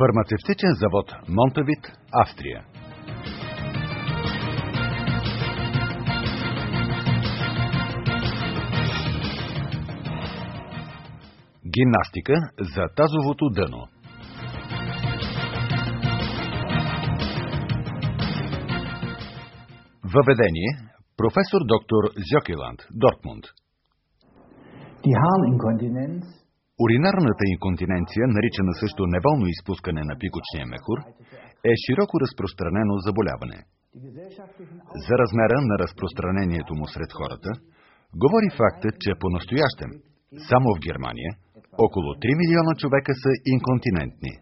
Фармацевтичен завод Монтавит, Австрия. Гимнастика за тазовото дъно. Въведение. Професор доктор Зьокеланд, Дортмунд. Уринарната инконтиненция, наричана също неволно изпускане на пикочния мехур, е широко разпространено заболяване. За размера на разпространението му сред хората говори фактът, че по-настоящем, само в Германия, около 3 милиона човека са инконтинентни.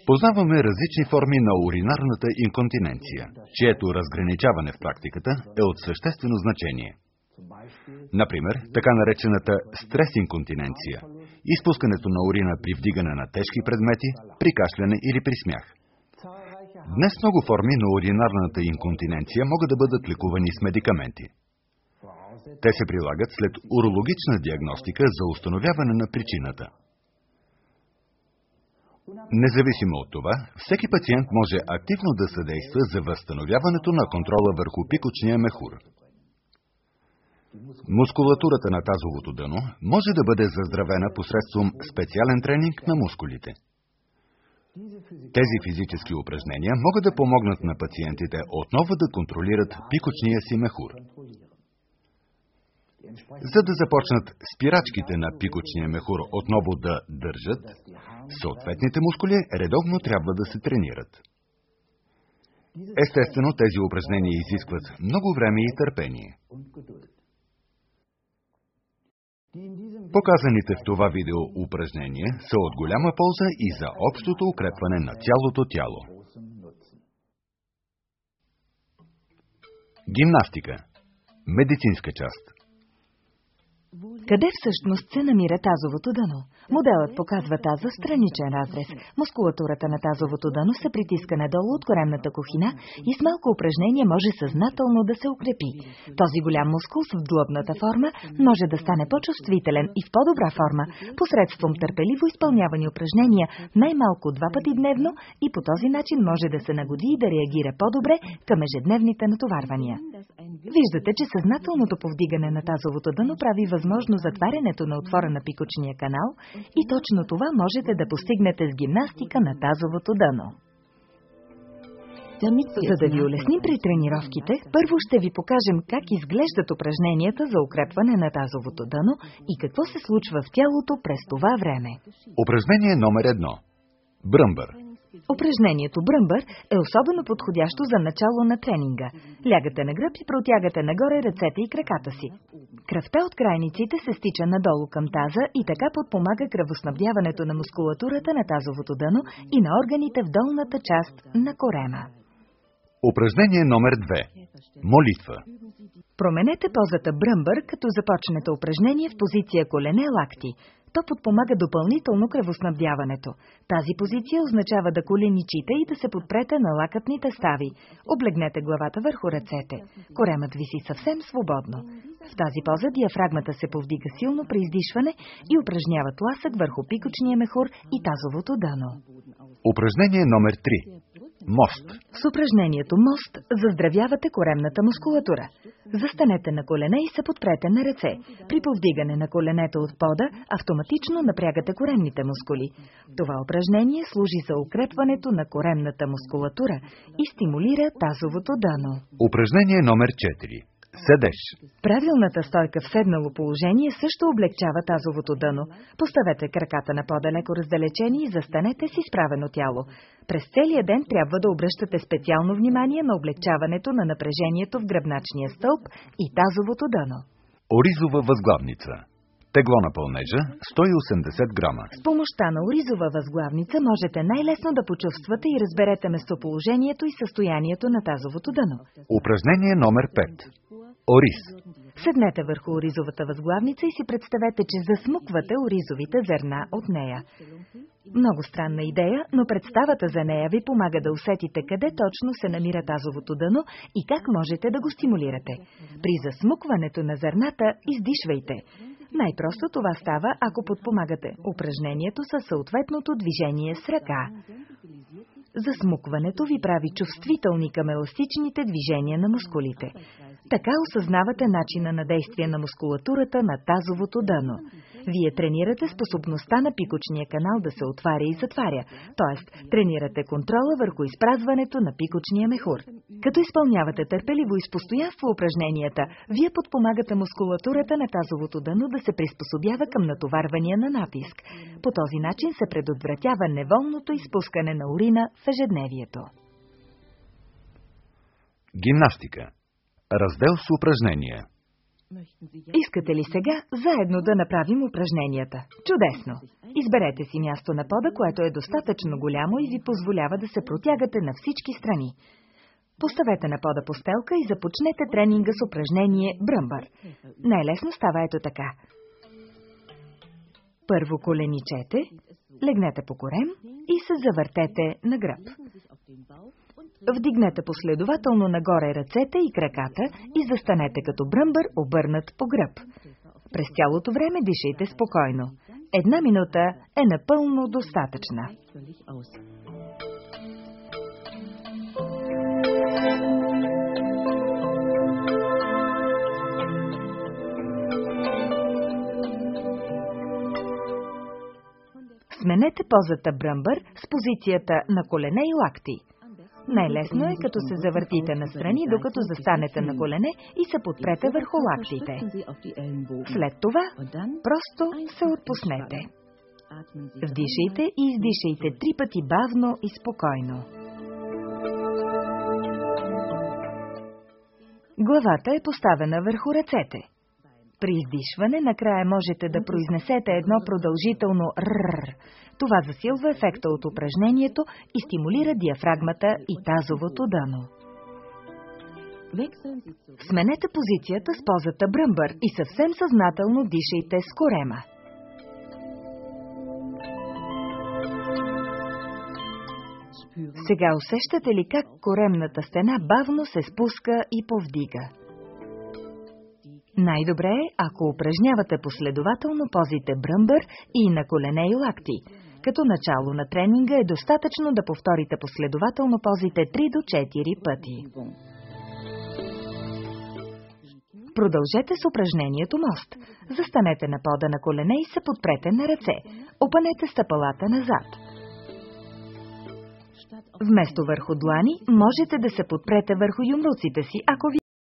Познаваме различни форми на уринарната инконтиненция, чието разграничаване в практиката е от съществено значение. Например, така наречената стрес-инконтиненция, изпускането на урина при вдигане на тежки предмети, при кашляне или при смях. Днес много форми на уринарната инконтиненция могат да бъдат лекувани с медикаменти. Те се прилагат след урологична диагностика за установяване на причината. Независимо от това, всеки пациент може активно да съдейства за възстановяването на контрола върху пикочния мехур. Мускулатурата на тазовото дъно може да бъде заздравена посредством специален тренинг на мускулите. Тези физически упражнения могат да помогнат на пациентите отново да контролират пикочния си мехур. За да започнат спирачките на пикочния мехур отново да държат, съответните мускули редовно трябва да се тренират. Естествено, тези упражнения изискват много време и търпение. Показаните в това видео упражнения са от голяма полза и за общото укрепване на цялото тяло. Гимнастика. Медицинска част. Къде всъщност се намира тазовото дъно? Моделът показва таза в страничен разрез. Мускулатурата на тазовото дъно се притиска надолу от коремната кухина и с малко упражнение може съзнателно да се укрепи. Този голям мускул в длъбната форма може да стане по-чувствителен и в по-добра форма, посредством търпеливо изпълнявани упражнения най-малко 2 пъти дневно и по този начин може да се нагоди и да реагира по-добре към ежедневните натоварвания. Виждате, че съзнателното повдигане на тазовото дъно прави възможно затварянето на отвора на пикочния канал и точно това можете да постигнете с гимнастика на тазовото дъно. За да ви улесним при тренировките, първо ще ви покажем как изглеждат упражненията за укрепване на тазовото дъно и какво се случва в тялото през това време. Упражнение номер 1. Бръмбър. Упражнението бръмбър е особено подходящо за начало на тренинга. Лягате на гръб и протягате нагоре ръцете и краката си. Кръвта от крайниците се стича надолу към таза и така подпомага кръвоснабдяването на мускулатурата на тазовото дъно и на органите в долната част на корема. Упражнение номер 2. Молитва. Променете позата бръмбър, като започнете упражнение в позиция колене-лакти. То подпомага допълнително кръвоснабдяването. Тази позиция означава да коленичите и да се подпрете на лакътните стави. Облегнете главата върху ръцете. Коремът виси съвсем свободно. В тази поза диафрагмата се повдига силно при издишване и упражнява тласък върху пикочния мехур и тазовото дъно. Упражнение номер 3. Мост. С упражнението мост заздравявате коремната мускулатура. Застанете на колене и се подпрете на ръце. При повдигане на коленето от пода автоматично напрягате коремните мускули. Това упражнение служи за укрепването на коремната мускулатура и стимулира тазовото дъно. Упражнение номер 4. Седеш. Правилната стойка в седнало положение също облегчава тазовото дъно. Поставете краката на пода леко раздалечени и застанете с изправено тяло. През целия ден трябва да обръщате специално внимание на облегчаването на напрежението в гръбначния стълб и тазовото дъно. Оризова възглавница. Тегло на пълнежа 180 грама. С помощта на оризова възглавница можете най-лесно да почувствате и разберете местоположението и състоянието на тазовото дъно. Упражнение номер 5. Ориз. Седнете върху оризовата възглавница и си представете, че засмуквате оризовите зърна от нея. Много странна идея, но представата за нея ви помага да усетите къде точно се намира тазовото дъно и как можете да го стимулирате. При засмукването на зърната издишвайте. Най-просто това става, ако подпомагате упражнението със съответното движение с ръка. Засмукването ви прави чувствителни към еластичните движения на мускулите. Така осъзнавате начина на действие на мускулатурата на тазовото дъно. Вие тренирате способността на пикочния канал да се отваря и затваря, т.е. тренирате контрола върху изпразването на пикочния мехур. Като изпълнявате търпеливо и с постоянство упражненията, вие подпомагате мускулатурата на тазовото дъно да се приспособява към натоварвания на натиск. По този начин се предотвратява неволното изпускане на урина в ежедневието. Гимнастика. Раздел с упражнения. Искате ли сега заедно да направим упражненията? Чудесно! Изберете си място на пода, което е достатъчно голямо и ви позволява да се протягате на всички страни. Поставете на пода постелка и започнете тренинга с упражнение бръмбър. Най-лесно става ето така. Първо коленичете, легнете по корем и се завъртете на гръб. Вдигнете последователно нагоре ръцете и краката и застанете като бръмбър, обърнат по гръб. През цялото време дишайте спокойно. 1 минута е напълно достатъчна. Сменете позата бръмбър с позицията на колене и лакти. Най-лесно е, като се завъртите настрани, докато застанете на колене и се подпрете върху лактите. След това просто се отпуснете. Вдишайте и издишайте 3 пъти бавно и спокойно. Главата е поставена върху ръцете. При издишване накрая можете да произнесете едно продължително «рррр». Това засилва ефекта от упражнението и стимулира диафрагмата и тазовото дъно. Сменете позицията с позата бръмбър и съвсем съзнателно дишайте с корема. Сега усещате ли как коремната стена бавно се спуска и повдига? Най-добре е, ако упражнявате последователно позите бръмбър и на колене и лакти. Като начало на тренинга е достатъчно да повторите последователно позите 3 до 4 пъти. Продължете с упражнението мост. Застанете на пода на колене и се подпрете на ръце. Опънете стъпалата назад. Вместо върху длани, можете да се подпрете върху юмруците си, ако ви